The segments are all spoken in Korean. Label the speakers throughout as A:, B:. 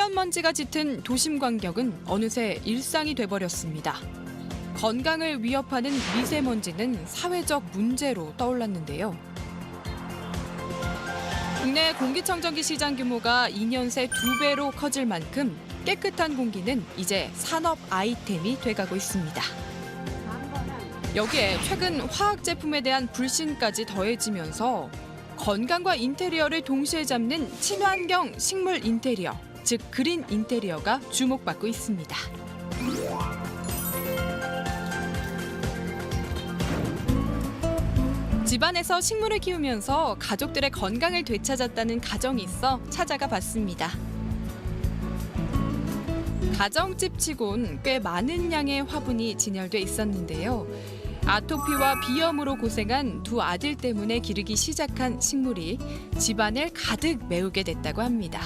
A: 하얀 먼지가 짙은 도심 광경은 어느새 일상이 돼버렸습니다. 건강을 위협하는 미세먼지는 사회적 문제로 떠올랐는데요. 국내 공기청정기 시장 규모가 2년 새 2배로 커질 만큼 깨끗한 공기는 이제 산업 아이템이 돼가고 있습니다. 여기에 최근 화학 제품에 대한 불신까지 더해지면서 건강과 인테리어를 동시에 잡는 친환경 식물 인테리어, 즉 그린 인테리어가 주목받고 있습니다. 집안에서 식물을 키우면서 가족들의 건강을 되찾았다는 가정이 있어 찾아가 봤습니다. 가정집 치곤 꽤 많은 양의 화분이 진열돼 있었는데요. 아토피와 비염으로 고생한 두 아들 때문에 기르기 시작한 식물이 집안을 가득 메우게 됐다고 합니다.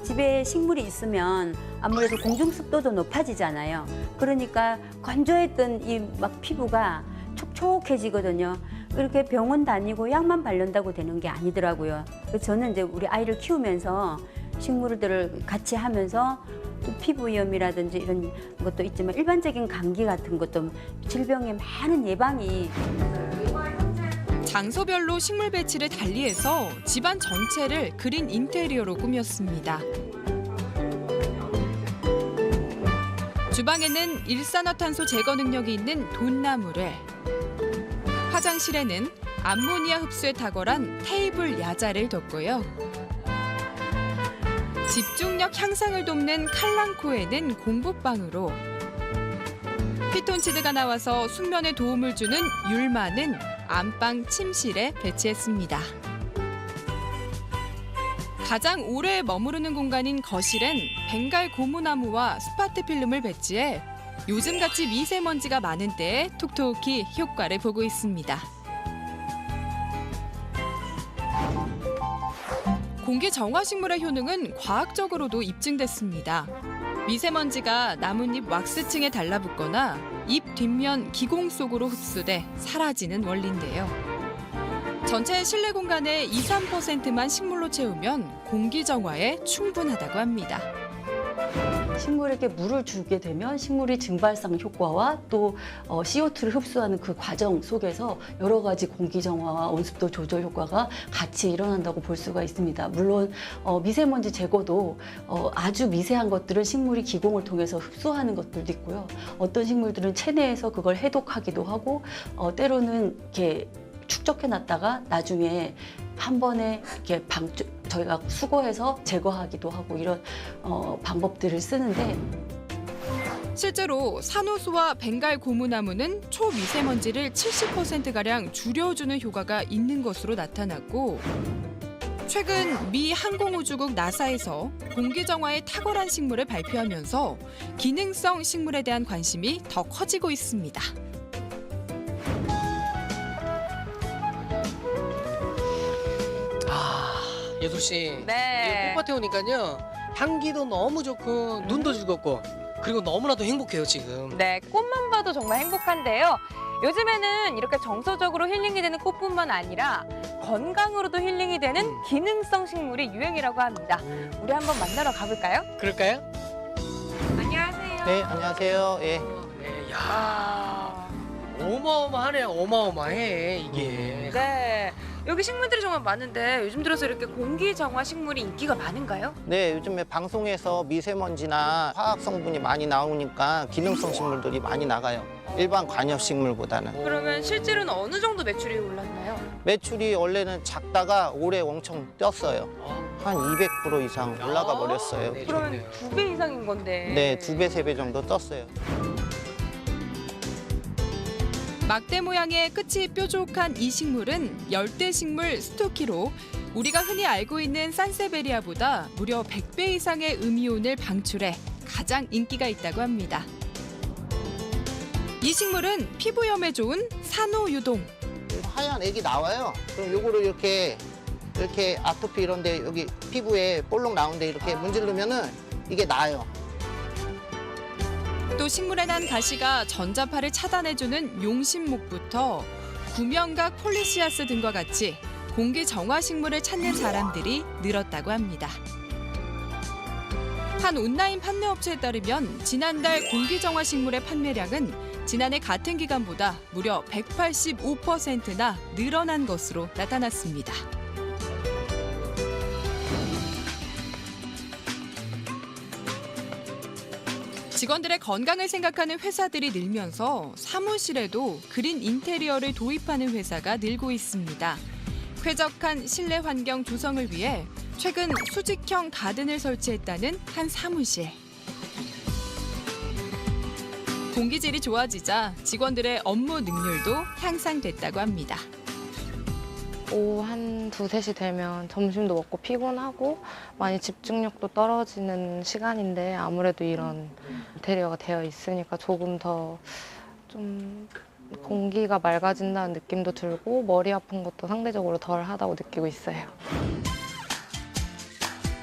B: 집에 식물이 있으면 아무래도 공중 습도도 높아지잖아요. 그러니까 건조했던 이 막 피부가 촉촉해지거든요. 이렇게 병원 다니고 약만 바른다고 되는 게 아니더라고요. 그래서 저는 이제 우리 아이를 키우면서 식물들을 같이 하면서 또 피부염이라든지 이런 것도 있지만 일반적인 감기 같은 것도 질병의 많은 예방이.
A: 장소별로 식물 배치를 달리해서 집안 전체를 그린 인테리어로 꾸몄습니다. 주방에는 일산화탄소 제거 능력이 있는 돈나무를, 화장실에는 암모니아 흡수에 탁월한 테이블 야자를 뒀고요. 집중력 향상을 돕는 칼랑코에는 공부방으로, 피톤치드가 나와서 숙면에 도움을 주는 율마는 안방 침실에 배치했습니다. 가장 오래 머무르는 공간인 거실엔 벵갈 고무나무와 스파트 필름을 배치해 요즘같이 미세먼지가 많은 때에 톡톡히 효과를 보고 있습니다. 공기 정화식물의 효능은 과학적으로도 입증됐습니다. 미세먼지가 나뭇잎 왁스층에 달라붙거나 잎 뒷면 기공 속으로 흡수돼 사라지는 원리인데요. 전체 실내 공간의 2~3%만 식물로 채우면 공기 정화에 충분하다고 합니다.
C: 식물에게 물을 주게 되면 식물이 증발상 효과와 또 CO2를 흡수하는 그 과정 속에서 여러 가지 공기 정화와 온습도 조절 효과가 같이 일어난다고 볼 수가 있습니다. 물론 미세먼지 제거도 아주 미세한 것들은 식물이 기공을 통해서 흡수하는 것들도 있고요. 어떤 식물들은 체내에서 그걸 해독하기도 하고 때로는 이렇게 축적해놨다가 나중에 한 번에 이렇게 저희가 수거해서 제거하기도 하고 이런 방법들을 쓰는데,
A: 실제로 산호수와 벵갈 고무나무는 초미세먼지를 70%가량 줄여주는 효과가 있는 것으로 나타났고, 최근 미 항공우주국 나사에서 공기정화에 탁월한 식물을 발표하면서 기능성 식물에 대한 관심이 더 커지고 있습니다.
D: 예솔 씨,
E: 네.
D: 이 꽃밭에 오니까요 향기도 너무 좋고 눈도 즐겁고 그리고 너무나도 행복해요 지금.
E: 네, 꽃만 봐도 정말 행복한데요. 요즘에는 이렇게 정서적으로 힐링이 되는 꽃뿐만 아니라 건강으로도 힐링이 되는 기능성 식물이 유행이라고 합니다. 우리 한번 만나러 가볼까요?
D: 그럴까요?
E: 안녕하세요.
F: 네, 안녕하세요. 예.
D: 네, 야 어마어마하네요. 어마어마해 이게.
E: 네. 여기 식물들이 정말 많은데 요즘 들어서 이렇게 공기 정화 식물이 인기가 많은가요?
F: 네, 요즘에 방송에서 미세먼지나 화학 성분이 많이 나오니까 기능성 식물들이 많이 나가요. 일반 관엽 식물보다는.
E: 그러면 실제로는 어느 정도 매출이 올랐나요?
F: 매출이 원래는 작다가 올해 엄청 뛰었어요. 한 200% 이상 올라가 버렸어요.
D: 네,
E: 그러면
D: 좋네요.
E: 2배 이상인 건데.
F: 네, 2배, 3배 정도 떴어요.
A: 막대 모양의 끝이 뾰족한 이 식물은 열대식물 스토키로 우리가 흔히 알고 있는 산세베리아보다 무려 100배 이상의 음이온을 방출해 가장 인기가 있다고 합니다. 이 식물은 피부염에 좋은 산호유동.
F: 하얀 액이 나와요. 그럼 요거를 이렇게 아토피 이런데 여기 피부에 볼록 나오는데 이렇게 문지르면은 이게 나요.
A: 또 식물에 난 가시가 전자파를 차단해주는 용신목부터 구명각 폴리시아스 등과 같이 공기 정화 식물을 찾는 사람들이 늘었다고 합니다. 한 온라인 판매 업체에 따르면 지난달 공기 정화 식물의 판매량은 지난해 같은 기간보다 무려 185%나 늘어난 것으로 나타났습니다. 직원들의 건강을 생각하는 회사들이 늘면서 사무실에도 그린 인테리어를 도입하는 회사가 늘고 있습니다. 쾌적한 실내 환경 조성을 위해 최근 수직형 가든을 설치했다는 한 사무실. 공기질이 좋아지자 직원들의 업무 능률도 향상됐다고 합니다.
G: 오후 한 2, 3시 되면 점심도 먹고 피곤하고 많이 집중력도 떨어지는 시간인데 아무래도 이런 인테리어가 되어 있으니까 조금 더 좀 공기가 맑아진다는 느낌도 들고 머리 아픈 것도 상대적으로 덜 하다고 느끼고 있어요.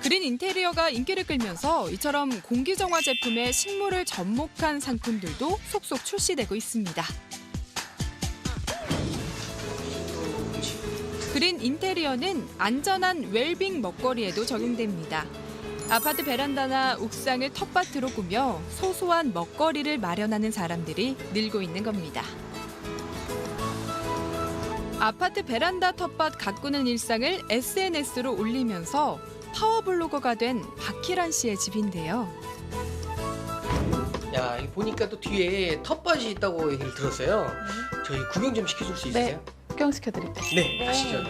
A: 그린 인테리어가 인기를 끌면서 이처럼 공기정화 제품에 식물을 접목한 상품들도 속속 출시되고 있습니다. 그린 인테리어는 안전한 웰빙 먹거리에도 적용됩니다. 아파트 베란다나 옥상을 텃밭으로 꾸며 소소한 먹거리를 마련하는 사람들이 늘고 있는 겁니다. 아파트 베란다 텃밭 가꾸는 일상을 SNS로 올리면서 파워블로거가 된 박희란 씨의 집인데요.
D: 야, 이 보니까 또 뒤에 텃밭이 있다고 얘기를 들었어요. 저희 구경 좀 시켜줄 수 있으세요?
H: 구경시켜드릴게요.
D: 네, 가시죠.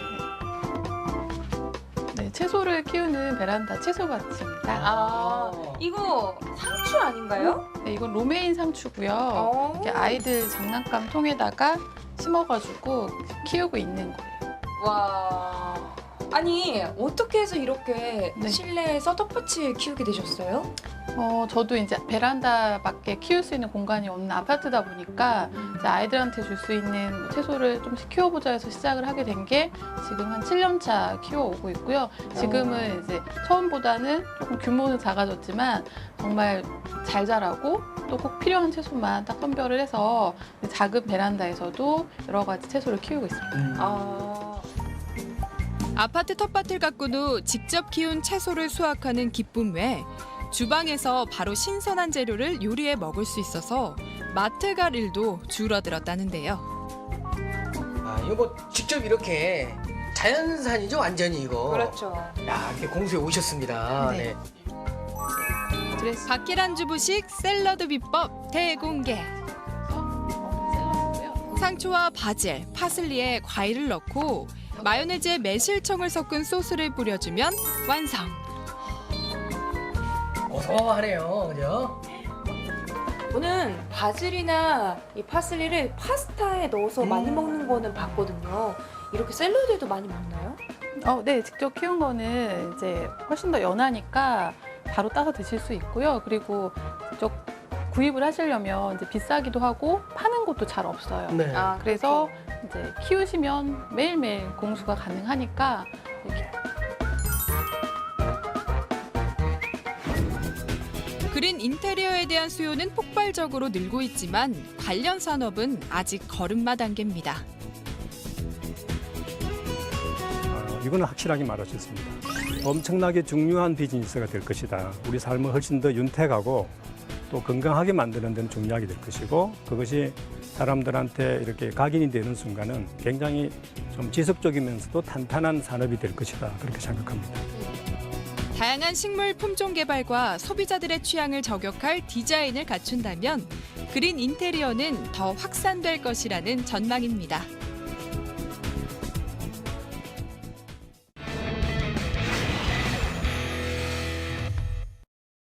H: 네, 채소를 키우는 베란다 채소밭입니다.
E: 이거 상추 아닌가요?
H: 네, 이건 로메인 상추고요. 이렇게 아이들 장난감 통에다가 심어가지고 키우고 있는 거예요.
E: 와. 아니, 어떻게 해서 이렇게
H: 네.
E: 실내에서 텃밭을 키우게 되셨어요?
H: 저도 이제 베란다밖에 키울 수 있는 공간이 없는 아파트다 보니까 이제 아이들한테 줄 수 있는 채소를 좀씩 키워보자 해서 시작을 하게 된 게 지금 한 7년 차 키워오고 있고요. 지금은 이제 처음보다는 조금 규모는 작아졌지만 정말 잘 자라고 또 꼭 필요한 채소만 딱 선별을 해서 작은 베란다에서도 여러 가지 채소를 키우고 있습니다.
A: 아파트 텃밭을 가꾼 후 직접 키운 채소를 수확하는 기쁨 외에 주방에서 바로 신선한 재료를 요리해 먹을 수 있어서 마트 갈 일도 줄어들었다는데요.
D: 아, 이거 뭐 직접 이렇게 자연산이죠, 완전히 이거.
E: 그렇죠.
D: 야, 이렇게 공수에 오셨습니다.
H: 네.
D: 네.
H: 드레스
A: 박희란 주부식 샐러드 비법 대공개.
H: 샐러드고요.
A: 상추와 바질, 파슬리에 과일을 넣고 마요네즈에 매실청을 섞은 소스를 뿌려주면 완성.
D: 어서하네요, 그죠?
E: 저는 바질이나 이 파슬리를 파스타에 넣어서 많이 먹는 거는 봤거든요. 이렇게 샐러드에도 많이 먹나요?
H: 네, 직접 키운 거는 이제 훨씬 더 연하니까 바로 따서 드실 수 있고요. 그리고 직접 구입을 하시려면 이제 비싸기도 하고 파는 곳도 잘 없어요.
D: 네.
H: 그래서 이제 키우시면 매일매일 공수가 가능하니까 이렇게
A: 그린 인테리어에 대한 수요는 폭발적으로 늘고 있지만 관련 산업은 아직 걸음마 단계입니다.
I: 이거는 확실하게 말할 수 있습니다. 엄청나게 중요한 비즈니스가 될 것이다. 우리 삶을 훨씬 더 윤택하고 또 건강하게 만드는 데는 중요하게 될 것이고 그것이 사람들한테 이렇게 각인이 되는 순간은 굉장히 좀 지속적이면서도 탄탄한 산업이 될 것이다. 그렇게 생각합니다.
A: 다양한 식물 품종 개발과 소비자들의 취향을 저격할 디자인을 갖춘다면 그린 인테리어는 더 확산될 것이라는 전망입니다.